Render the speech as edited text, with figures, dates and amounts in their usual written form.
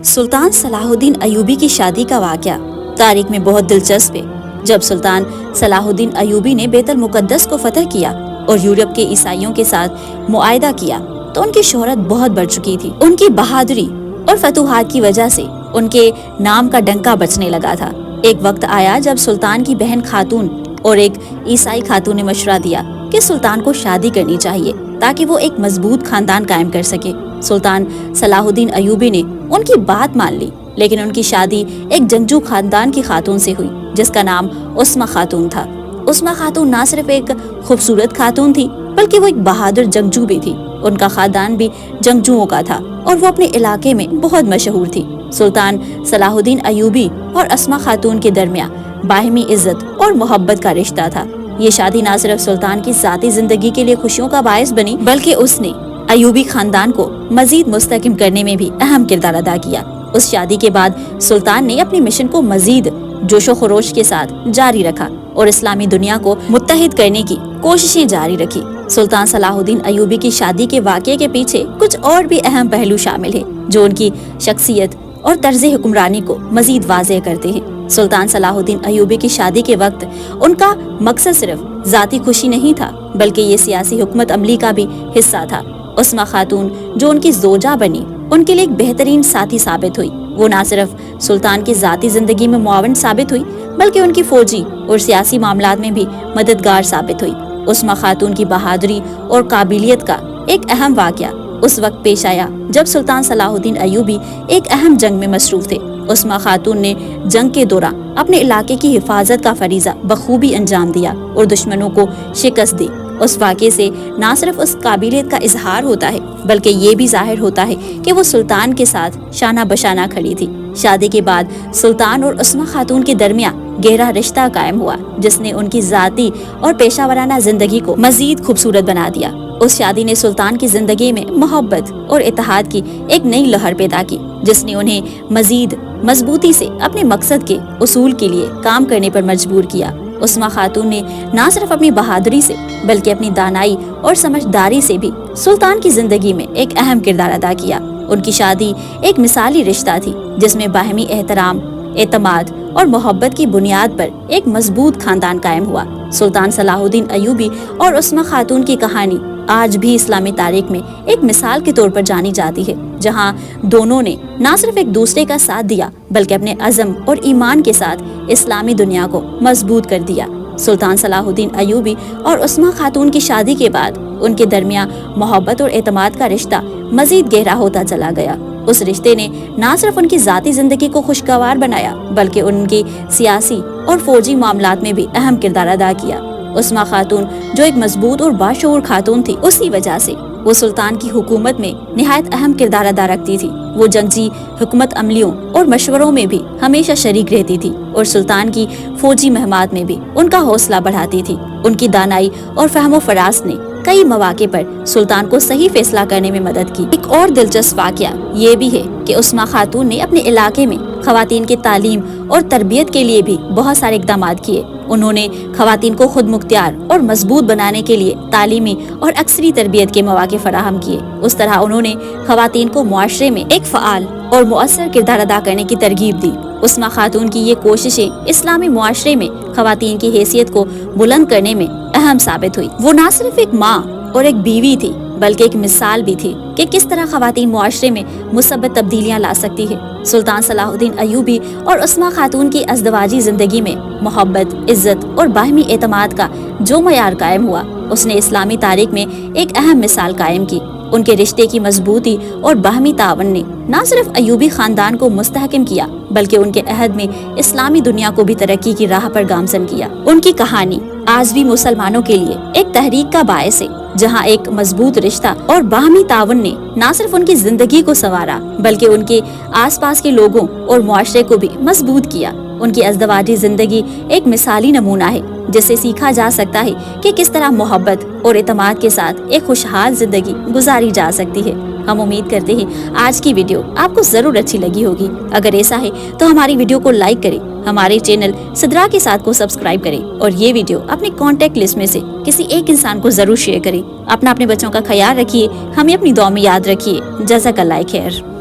سلطان صلاح الدین ایوبی کی شادی کا واقعہ تاریخ میں بہت دلچسپ ہے۔ جب سلطان صلاح الدین ایوبی نے بیت المقدس کو فتح کیا اور یورپ کے عیسائیوں کے ساتھ معاہدہ کیا تو ان کی شہرت بہت بڑھ چکی تھی۔ ان کی بہادری اور فتوحات کی وجہ سے ان کے نام کا ڈنکا بجنے لگا تھا۔ ایک وقت آیا جب سلطان کی بہن خاتون اور ایک عیسائی خاتون نے مشورہ دیا کہ سلطان کو شادی کرنی چاہیے تاکہ وہ ایک مضبوط خاندان قائم کر سکے۔ سلطان صلاح الدین ایوبی نے ان کی بات مان لی، لیکن ان کی شادی ایک جنگجو خاندان کی خاتون سے ہوئی جس کا نام عثمہ خاتون تھا۔ عثمہ خاتون نہ صرف ایک خوبصورت خاتون تھی بلکہ وہ ایک بہادر جنگجو بھی تھی۔ ان کا خاندان بھی جنگجوؤں کا تھا اور وہ اپنے علاقے میں بہت مشہور تھی۔ سلطان صلاح الدین ایوبی اور عثمہ خاتون کے درمیان باہمی عزت اور محبت کا رشتہ تھا۔ یہ شادی نہ صرف سلطان کی ذاتی زندگی کے لیے خوشیوں کا باعث بنی بلکہ اس نے ایوبی خاندان کو مزید مستحکم کرنے میں بھی اہم کردار ادا کیا۔ اس شادی کے بعد سلطان نے اپنی مشن کو مزید جوش و خروش کے ساتھ جاری رکھا اور اسلامی دنیا کو متحد کرنے کی کوششیں جاری رکھی۔ سلطان صلاح الدین ایوبی کی شادی کے واقعے کے پیچھے کچھ اور بھی اہم پہلو شامل ہیں جو ان کی شخصیت اور طرز حکمرانی کو مزید واضح کرتے ہیں۔ سلطان صلاح الدین ایوبی کی شادی کے وقت ان کا مقصد صرف ذاتی خوشی نہیں تھا بلکہ یہ سیاسی حکمت عملی کا بھی حصہ تھا۔ عثمہ خاتون جو ان کی زوجہ بنی ان کے لیے ایک بہترین ساتھی ثابت ہوئی۔ وہ نہ صرف سلطان کی ذاتی زندگی میں معاون ثابت ہوئی بلکہ ان کی فوجی اور سیاسی معاملات میں بھی مددگار ثابت ہوئی۔ عثمہ خاتون کی بہادری اور قابلیت کا ایک اہم واقعہ اس وقت پیش آیا جب سلطان صلاح الدین ایوبی ایک اہم جنگ میں مصروف تھے۔ عثمہ خاتون نے جنگ کے دوران اپنے علاقے کی حفاظت کا فریضہ بخوبی انجام دیا اور دشمنوں کو شکست دی۔ اس واقعے سے نہ صرف اس قابلیت کا اظہار ہوتا ہے بلکہ یہ بھی ظاہر ہوتا ہے کہ وہ سلطان کے ساتھ شانہ بشانہ کھڑی تھی۔ شادی کے بعد سلطان اور عثمہ خاتون کے درمیان گہرا رشتہ قائم ہوا جس نے ان کی ذاتی اور پیشہ ورانہ زندگی کو مزید خوبصورت بنا دیا۔ اس شادی نے سلطان کی زندگی میں محبت اور اتحاد کی ایک نئی لہر پیدا کی جس نے انہیں مزید مضبوطی سے اپنے مقصد کے اصول کے لیے کام کرنے پر مجبور کیا۔ عثمہ خاتون نے نہ صرف اپنی بہادری سے بلکہ اپنی دانائی اور سمجھداری سے بھی سلطان کی زندگی میں ایک اہم کردار ادا کیا۔ ان کی شادی ایک مثالی رشتہ تھی جس میں باہمی احترام، اعتماد اور محبت کی بنیاد پر ایک مضبوط خاندان قائم ہوا۔ سلطان صلاح الدین ایوبی اور عثمہ خاتون کی کہانی آج بھی اسلامی تاریخ میں ایک مثال کے طور پر جانی جاتی ہے جہاں دونوں نے نہ صرف ایک دوسرے کا ساتھ دیا بلکہ اپنے عزم اور ایمان کے ساتھ اسلامی دنیا کو مضبوط کر دیا۔ سلطان صلاح الدین ایوبی اور عثمہ خاتون کی شادی کے بعد ان کے درمیان محبت اور اعتماد کا رشتہ مزید گہرا ہوتا چلا گیا۔ اس رشتے نے نہ صرف ان کی ذاتی زندگی کو خوشگوار بنایا بلکہ ان کی سیاسی اور فوجی معاملات میں بھی اہم کردار ادا کیا۔ عثمہ خاتون جو ایک مضبوط اور باشعور خاتون تھی، اسی وجہ سے وہ سلطان کی حکومت میں نہایت اہم کردار ادا رکھتی تھی۔ وہ جنگی حکمت عملیوں اور مشوروں میں بھی ہمیشہ شریک رہتی تھی اور سلطان کی فوجی مہمات میں بھی ان کا حوصلہ بڑھاتی تھی۔ ان کی دانائی اور فہم و فراست نے کئی مواقع پر سلطان کو صحیح فیصلہ کرنے میں مدد کی۔ ایک اور دلچسپ واقعہ یہ بھی ہے کہ عثمہ خاتون نے اپنے علاقے میں خواتین کی تعلیم اور تربیت کے لیے بھی بہت سارے اقدامات کیے۔ انہوں نے خواتین کو خود مختار اور مضبوط بنانے کے لیے تعلیمی اور عسکری تربیت کے مواقع فراہم کیے۔ اس طرح انہوں نے خواتین کو معاشرے میں ایک فعال اور مؤثر کردار ادا کرنے کی ترغیب دی۔ عثمہ خاتون کی یہ کوششیں اسلامی معاشرے میں خواتین کی حیثیت کو بلند کرنے میں اہم ثابت ہوئی۔ وہ نہ صرف ایک ماں اور ایک بیوی تھی بلکہ ایک مثال بھی تھی کہ کس طرح خواتین معاشرے میں مثبت تبدیلیاں لا سکتی ہے۔ سلطان صلاح الدین ایوبی اور عثمہ خاتون کی ازدواجی زندگی میں محبت، عزت اور باہمی اعتماد کا جو معیار قائم ہوا، اس نے اسلامی تاریخ میں ایک اہم مثال قائم کی۔ ان کے رشتے کی مضبوطی اور باہمی تعاون نے نہ صرف ایوبی خاندان کو مستحکم کیا بلکہ ان کے عہد میں اسلامی دنیا کو بھی ترقی کی راہ پر گامزن کیا۔ ان کی کہانی آج بھی مسلمانوں کے لیے ایک تحریک کا باعث ہے جہاں ایک مضبوط رشتہ اور باہمی تعاون نے نہ صرف ان کی زندگی کو سنوارا بلکہ ان کے آس پاس کے لوگوں اور معاشرے کو بھی مضبوط کیا۔ ان کی ازدواجی زندگی ایک مثالی نمونہ ہے جس سے سیکھا جا سکتا ہے کہ کس طرح محبت اور اعتماد کے ساتھ ایک خوشحال زندگی گزاری جا سکتی ہے۔ ہم امید کرتے ہیں آج کی ویڈیو آپ کو ضرور اچھی لگی ہوگی۔ اگر ایسا ہے تو ہماری ویڈیو کو لائک کریں، ہمارے چینل صدرا کے ساتھ کو سبسکرائب کریں اور یہ ویڈیو اپنے کانٹیکٹ لسٹ میں سے کسی ایک انسان کو ضرور شیئر کریں۔ اپنے بچوں کا خیال رکھیے، ہمیں اپنی دعا میں یاد رکھیے۔ جزاک اللہ خیر۔